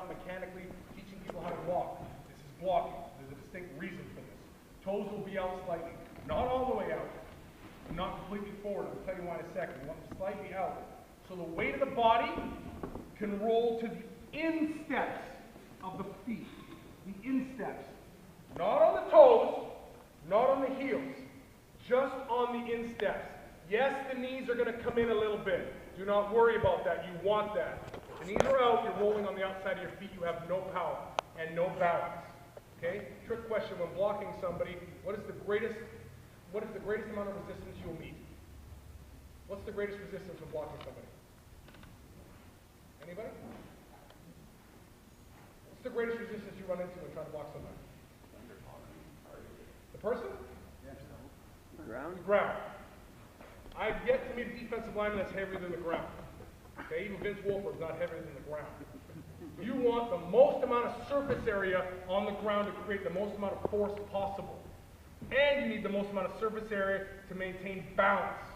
not mechanically teaching people how to walk. This is blocking. There's a distinct reason for this. Toes will be out slightly. Not all the way out. Not completely forward. I'll tell you why in a second. You want them slightly out. So the weight of the body can roll to the insteps of the feet. The insteps. Not on the toes, not on the heels. Just on the insteps. Yes, the knees are going to come in a little bit. Do not worry about that. You want that. If the knees are out, you're rolling on the outside of your feet. You have no power and no balance. Okay? Trick question when blocking somebody, what is the greatest amount of resistance you'll meet? What's the greatest resistance when blocking somebody? Anybody? What's the greatest resistance you run into when trying to block somebody? The person? The ground? The ground. I've yet to meet a defensive lineman that's heavier than the ground. Okay, even Vince Wilfork is not heavier than the ground. You want the most amount of surface area on the ground to create the most amount of force possible. And you need the most amount of surface area to maintain balance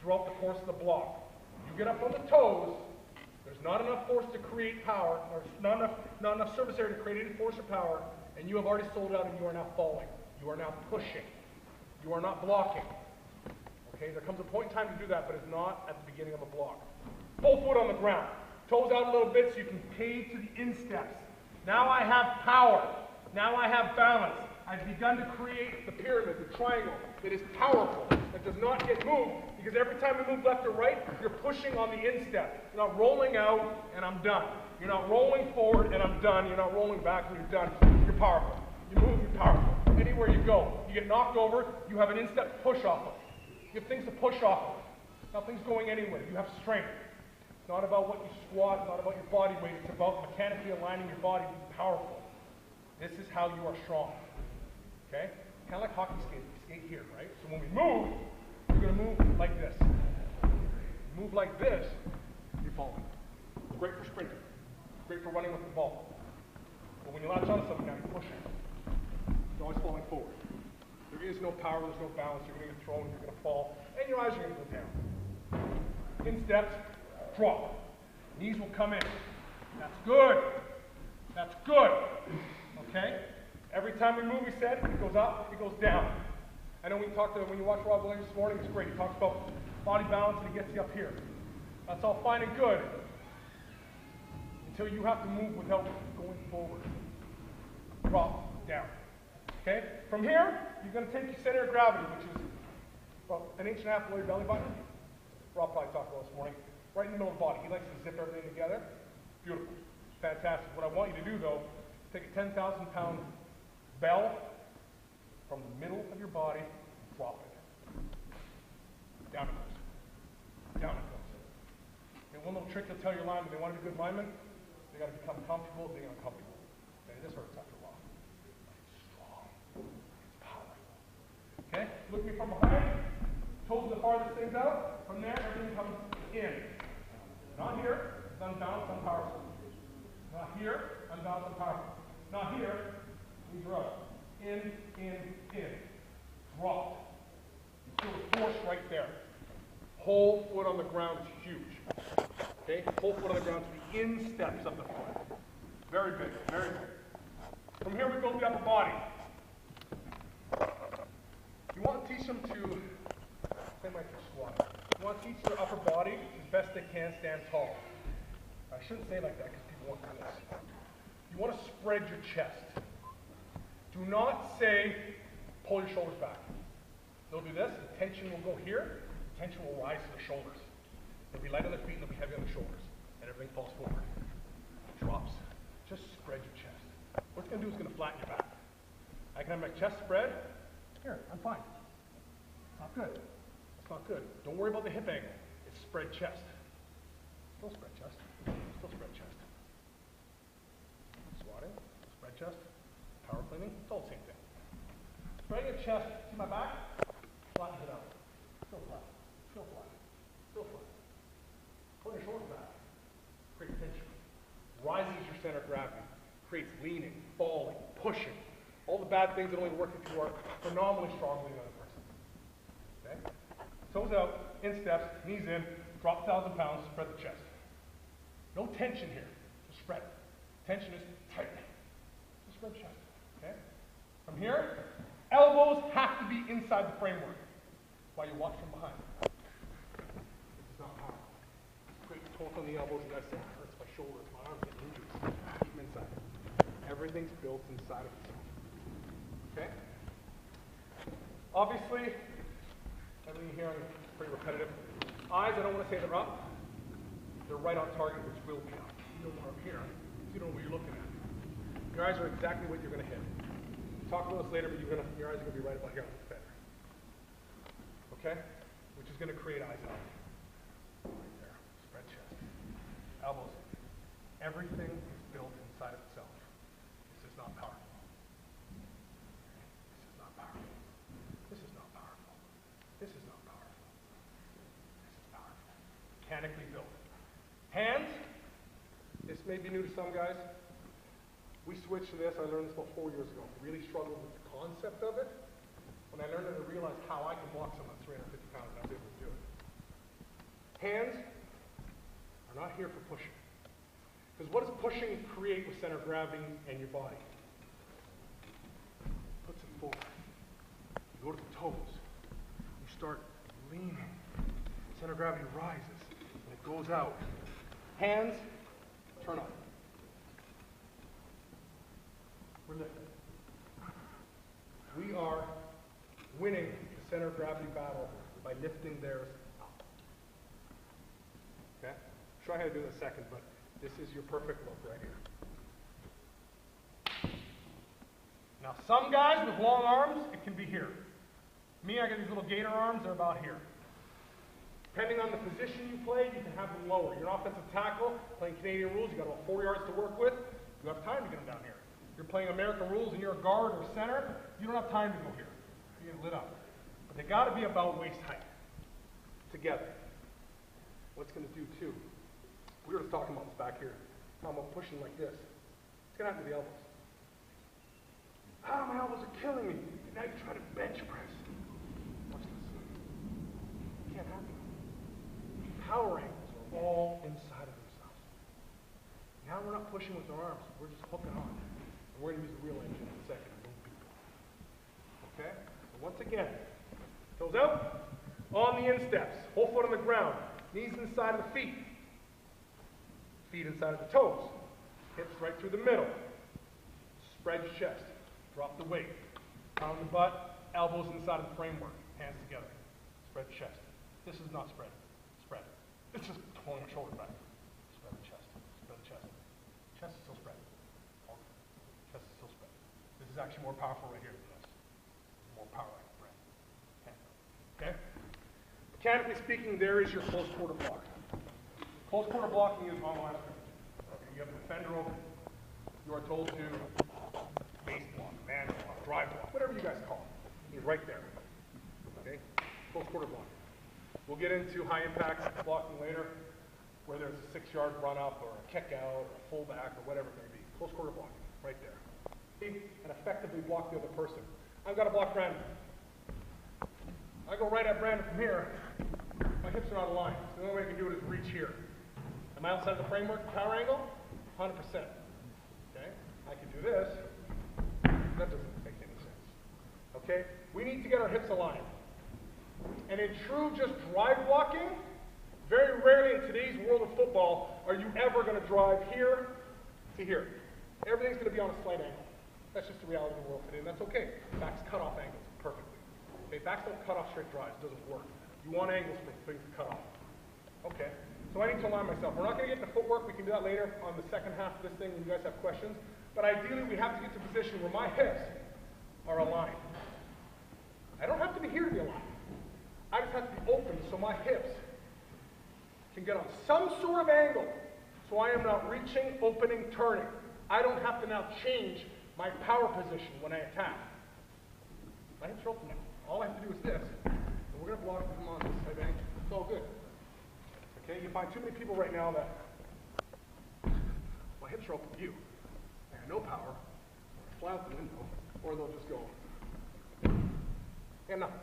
throughout the course of the block. You get up on the toes, there's not enough force to create power, or not enough surface area to create any force or power, and you have already sold out and you are now falling. You are now pushing. You are not blocking. Okay, there comes a point in time to do that, but it's not at the beginning of a block. Full foot on the ground. Toes out a little bit so you can cave to the insteps. Now I have power. Now I have balance. I've begun to create the pyramid, the triangle, that is powerful, that does not get moved, because every time we move left or right, you're pushing on the instep. You're not rolling out and I'm done. You're not rolling forward and I'm done. You're not rolling back and you're done. You're powerful. You move, you're powerful. Anywhere you go, you get knocked over, you have an instep to push off of. You have things to push off of. Nothing's going anywhere. You have strength. It's not about what you squat, it's not about your body weight, it's about mechanically aligning your body to be powerful. This is how you are strong. Okay? Kind of like hockey skating. We skate here, right? So when we move, you're going to move like this. Move like this, you're falling. It's great for sprinting. It's great for running with the ball. But when you latch onto something, now you're pushing. You're always falling forward. There is no power, there's no balance. You're going to get thrown, you're going to fall, and your eyes are going to go down. Insteps, drop. Knees will come in. That's good. That's good. Okay? Every time we move, we said, it goes up, it goes down. I know when you watch Rob Williams this morning, it's great. He talks about body balance and he gets you up here. That's all fine and good until you have to move without going forward. Drop, down. Okay? From here, you're going to take your center of gravity, which is about 1.5 inches below your belly button. Rob probably talked about this morning. Right in the middle of the body. He likes to zip everything together. Beautiful. Fantastic. What I want you to do, though, is take a 10,000-pound bell from the middle of your body and drop it. Down it goes. Down it goes. And one little trick to tell your linemen, they want to be good linemen, they got to become comfortable being uncomfortable. Okay, this hurts after a while. It's strong. It's powerful. Okay? Look at me from behind. Toes are the farthest things out. From there, everything comes in. Not here. It's unbalanced, unpowerful. Not here. Unbalanced, unpowerful. Not here. Knees are up. In. Drop. You feel the force right there. Whole foot on the ground is huge. Okay? Whole foot on the ground to the insteps of the foot. Very big. Very big. From here, we build the upper body. You want to teach them to, same like your squat. You want to teach their upper body as best they can stand tall. I shouldn't say like that because people won't do this. You want to spread your chest. Do not say, pull your shoulders back. They'll do this, the tension will go here, the tension will rise to the shoulders. They'll be light on their feet and they'll be heavy on the shoulders. And everything falls forward. Drops. Just spread your chest. What it's going to do is going to flatten your back. I can have my chest spread. Here, I'm fine. It's not good. It's not good. Don't worry about the hip angle. It's spread chest. Still spread chest. Still spread chest. Squatting. Spread chest. Power cleaning. It's all the same thing. Spreading your chest. See my back? Flattens it out. Still flat. Still flat. Still flat. Pull your shoulders back. Creates tension. Rises your center of gravity. Creates leaning, falling, pushing. All the bad things that only work if you are phenomenally strong with another person. Okay? Toes out, insteps, knees in, drop 1,000 pounds, spread the chest. No tension here. Just spread it. Tension is tight. Just spread chest, okay? From here, elbows have to be inside the framework while you watch from behind. This is not powerful. Great torque on the elbows, as I said, it hurts my shoulders, my arms get injured. Keep them inside. Everything's built inside of itself. Okay? Obviously, everything here is pretty repetitive. Eyes, I don't want to say they're up. They're right on target, which will be up. You don't want them here. You don't know what you're looking at. Your eyes are exactly what you're going to hit. Talk about this later, but your eyes are going to be right about here on the defender. Okay? Which is going to create eyes up. Right there. Spread chest. Elbows. Everything is built inside of itself. This is not powerful. This is not powerful. This is not powerful. This is not powerful. This is powerful. Mechanically built. Hands. This may be new to some guys. We switched to this. I learned this about 4 years ago. Really struggled with the concept of it. When I learned it, I realized how I can block someone at 350 pounds and I was able to do it. Hands are not here for pushing. Because what does pushing create with center of gravity and your body? Puts it forward. You go to the toes. You start leaning. Center of gravity rises and it goes out. Hands, turn up. We're lifting. We are winning the center of gravity battle by lifting theirs up. Okay? I'll show you how to do it in a second, but this is your perfect look right here. Now, some guys with long arms, it can be here. Me, I got these little gator arms, they're about here. Depending on the position you play, you can have them lower. You're an offensive tackle, playing Canadian rules, you got about 4 yards to work with. You have time to get them down here. You're playing American rules and you're a guard or center, you don't have time to go here. You get lit up. But they got to be about waist height. Together. What's going to do too? We were just talking about this back here. How about pushing like this? It's going to happen to the elbows. Ah, my elbows are killing me. And now you try to bench press. Watch this. It can't happen. Power angles are all inside of themselves. Now we're not pushing with our arms. We're just hooking on. And we're going to use the real engine in a second. Okay? So once again, toes out, on the insteps, whole foot on the ground, knees inside of the feet, feet inside of the toes, hips right through the middle, spread your chest, drop the weight, pound the butt, elbows inside of the framework, hands together, spread the chest. This is not spread, spread. It's just pulling the shoulder back, spread the chest, spread the chest. Chest is still spread, chest is still spread. This is actually more powerful right here than this. More power I can bring. Okay? Mechanically speaking, there is your close quarter block. Close quarter blocking is on the last scrimmage. You have a defender over. You are told to base block, man block, drive block, whatever you guys call it. He's right there. Okay? Close quarter blocking. We'll get into high impact blocking later, where there's a 6-yard run up or a kick out or a fullback or whatever it may be. Close quarter blocking, right there. And effectively block the other person. I've got to block Brandon. I go right at Brandon from here. My hips are not aligned. So the only way I can do it is reach here. Am I outside the framework, power angle? 100%. Okay? I can do this. That doesn't make any sense. Okay? We need to get our hips aligned. And in true just drive blocking, very rarely in today's world of football are you ever going to drive here to here. Everything's going to be on a slight angle. That's just the reality of the world today, and that's okay. Backs cut off angles perfectly. Okay, backs don't cut off straight drives. It doesn't work. You want angles for things to cut off. Okay, so I need to align myself. We're not going to get into footwork. We can do that later on the second half of this thing when you guys have questions. But ideally, we have to get to a position where my hips are aligned. I don't have to be here to be aligned. I just have to be open so my hips can get on some sort of angle so I am not reaching, opening, turning. I don't have to now change my power position when I attack. My hips are open now. All I have to do is this. And we're going to block them on this side angle. It's all good. Okay, you find too many people right now that my hips are open to you. They have no power, fly out the window, or they'll just go. And nothing.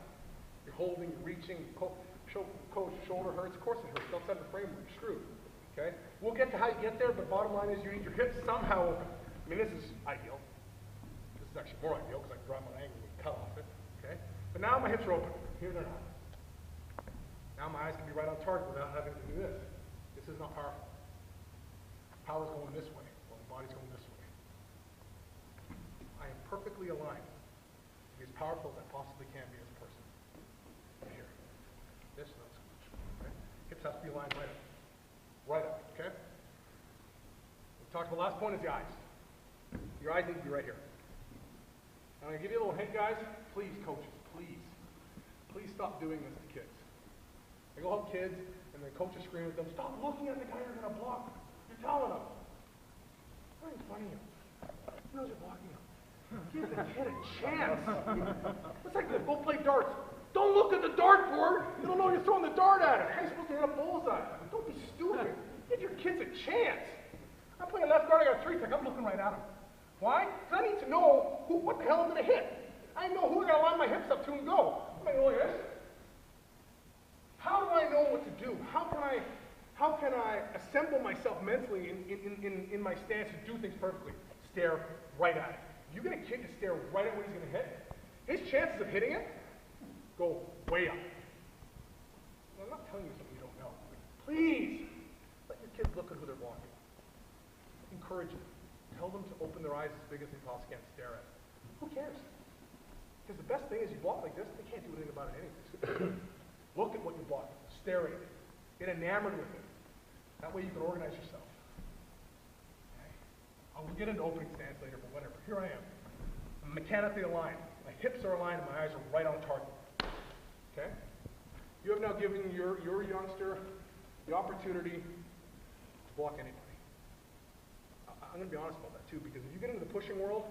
You're holding, you're reaching, coach, shoulder hurts. Of course it hurts. Outside the framework, you're screwed. Okay? We'll get to how you get there, but bottom line is you need your hips somehow open. I mean, this is ideal. This is actually more ideal because I can grab my angle and cut off it. Okay? But now my hips are open. Here they're not. Now my eyes can be right on target without having to do this. This is not powerful. Power's going this way, while the body's going this way. I am perfectly aligned to be as powerful as I possibly can be as a person. Right here. This, not so much. Okay? Hips have to be aligned right up. Right up, okay? We talked about the last point is the eyes. Your eyes need to be right here. I'm going to give you a little hint, guys. Please, coaches, please. Please stop doing this to kids. They go help kids, and the coaches scream at them, stop looking at the guy you're going to block. You're telling them. What is funny? He knows you're blocking him. Give the kid a chance. It's like this. Go play darts. Don't look at the dartboard. You don't know you're throwing the dart at it. How are you supposed to hit a bullseye? Don't be stupid. Give your kids a chance. I'm playing left guard. I got a 3-pick. I'm looking right at him. Why? Because I need to know what the hell I'm going to hit. I know who I got to line my hips up to and go. I'm going to go like this. How do I know what to do? How can I assemble myself mentally in my stance to do things perfectly? Stare right at it. You get a kid to stare right at what he's going to hit, his chances of hitting it go way up. Well, I'm not telling you something you don't know. Please, let your kids look at who they're blocking. Encourage them. Tell them to open their eyes as big as they possibly can, stare at it. Who cares? Because the best thing is you block like this, they can't do anything about it anyways. Look at what you're blocking. Stare at it. Get enamored with it. That way you can organize yourself. Okay? I'll get into opening stance later, but whatever. Here I am. I'm mechanically aligned. My hips are aligned and my eyes are right on target. Okay? You have now given your youngster the opportunity to block anybody. I'm going to be honest about that too, because if you get into the pushing world,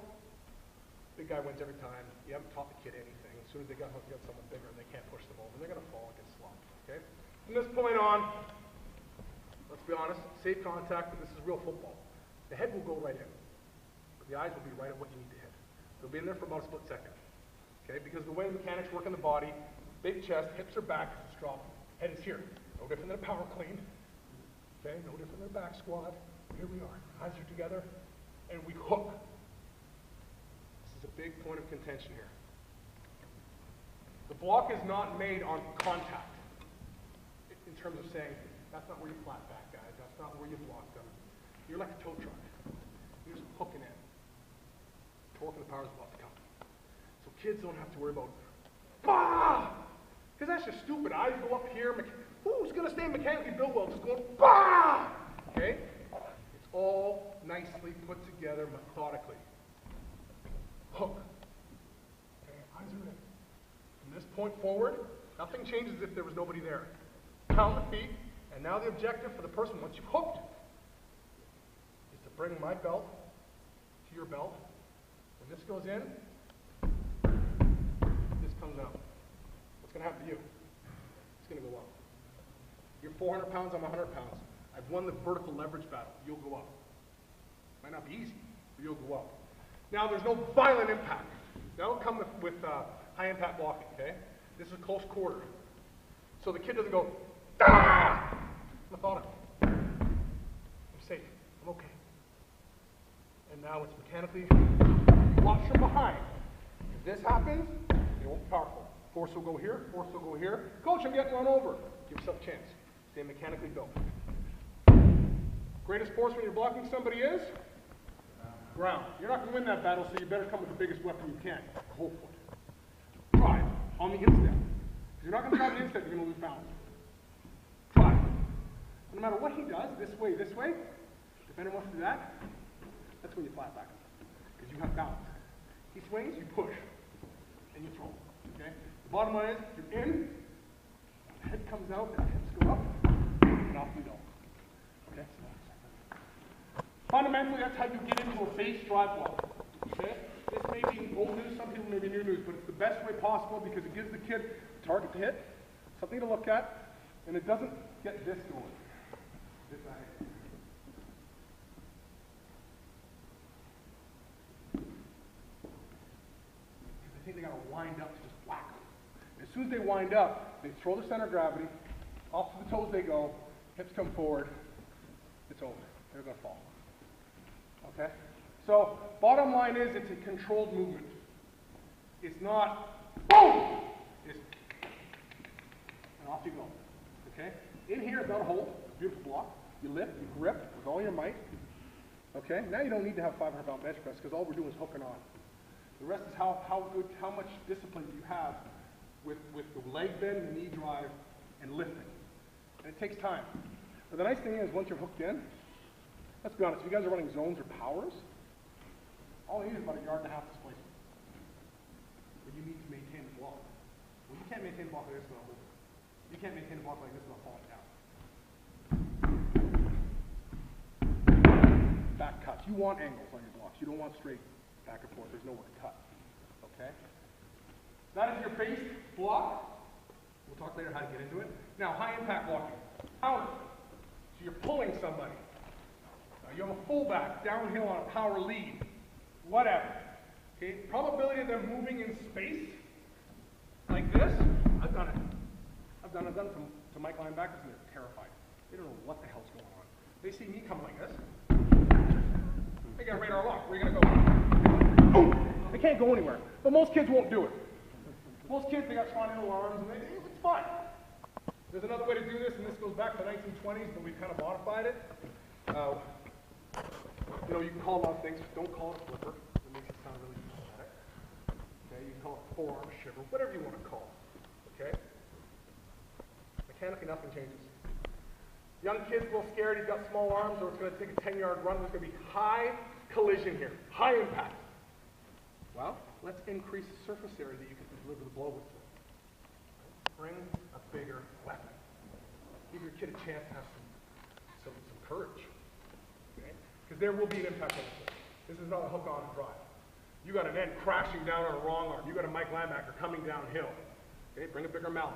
big guy wins every time. You haven't taught the kid anything. As soon as they got hooked against someone bigger, they can't push them over. They're going to fall and get slumped. Okay? From this point on, let's be honest, safe contact, but this is real football. The head will go right in, but the eyes will be right at what you need to hit. They'll be in there for about a split second. Okay? Because the way the mechanics work in the body, big chest, hips are back, it's dropping. Head is here. No different than a power clean. Okay? No different than a back squat. Here we are. Eyes are together, and we hook. This is a big point of contention here. The block is not made on contact. In terms of saying, that's not where you flat back, guys. That's not where you block them. You're like a tow truck. You're just hooking in. Torque and the power is about to come. So kids don't have to worry about, bah! Because that's just stupid. Eyes go up here. Who's going to stay mechanically built well? Just going, bah! Okay? It's all nicely put together methodically. Hook. Okay, eyes are in. From this point forward, nothing changes if there was nobody there. Count the feet, and now the objective for the person, once you've hooked, is to bring my belt to your belt. When this goes in, this comes out. What's going to happen to you? It's going to go up. You're 400 pounds, I'm 100 pounds. I've won the vertical leverage battle. You'll go up. Might not be easy, but you'll go up. Now, there's no violent impact. That'll come with high impact blocking, okay? This is a close quarter. So the kid doesn't go, ah! Methodical. I'm safe. I'm okay. And now it's mechanically, watch from behind. If this happens, it won't be powerful. Force will go here, force will go here. Coach, I'm getting run over. Give yourself a chance. Stay mechanically built. Greatest force when you're blocking somebody is? Ground. You're not going to win that battle, so you better come with the biggest weapon you can. Whole foot. Try on the instep. If you're not going to try the instep, you're going to lose balance. Try. No matter what he does, this way, if anyone wants to do that, that's when you flat back. Because you have balance. He swings, you push, and you throw. Okay? The bottom line is, you're in, the head comes out, and the hips go up, and off you go. Okay? Fundamentally, that's how you get into a base drive block. Okay? This may be old news, some people may be new news, but it's the best way possible because it gives the kid a target to hit, something to look at, and it doesn't get this going. This eye. Because I think they got to wind up to just whack them. As soon as they wind up, they throw the center of gravity, off to the toes they go, hips come forward, it's over. They're going to fall. Okay? So, bottom line is it's a controlled movement. It's not boom! It's and off you go. Okay? In here is not a hole. Beautiful block. You lift, you grip with all your might. Okay? Now you don't need to have 500-pound bench press because all we're doing is hooking on. The rest is how much discipline do you have with the leg bend, the knee drive, and lifting. And it takes time. But the nice thing is, once you're hooked in, let's be honest, if you guys are running zones or powers, all you need is about 1.5 yards displacement. But you need to maintain the block. Well, you can't maintain the block like this without moving. You can't maintain the block like this without falling down. Back cuts. You want angles on your blocks. You don't want straight back and forth. There's nowhere to cut. Okay? That is your base block. We'll talk later how to get into it. Now, high impact blocking. Power. So you're pulling somebody. Now, you have a fullback downhill on a power lead. Whatever. Okay? Probability of them moving in space like this. I've done it. I've done it to Mike linebackers and they're terrified. They don't know what the hell's going on. They see me coming like this. They got radar lock. Where are you going to go? Oh! They can't go anywhere. But most kids won't do it. Most kids, they got spinal alarms, and it's fine. There's another way to do this, and this goes back to the 1920s, but we've kind of modified it. You know, you can call a lot of things. Don't call it a flipper. It makes it sound really dramatic. Okay, you can call it forearm shiver, whatever you want to call it. Okay? Mechanically, nothing changes. Young kid's a little scared, he's got small arms, or it's going to take a 10-yard run. There's going to be high collision here, high impact. Well, let's increase the surface area that you can deliver the blow with. Bring a bigger weapon. Give your kid a chance to have some courage. Okay? Because there will be an impact on this. This is not a hook on and drive. You got an end crashing down on a wrong arm. You got a Mike linebacker coming downhill. Okay? Bring a bigger mallet.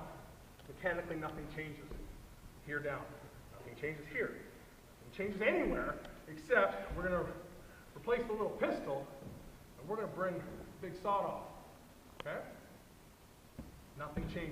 Mechanically, nothing changes here down. Nothing changes here. Nothing changes anywhere except we're going to replace the little pistol and we're going to bring the big sawed off. Okay? Nothing changes.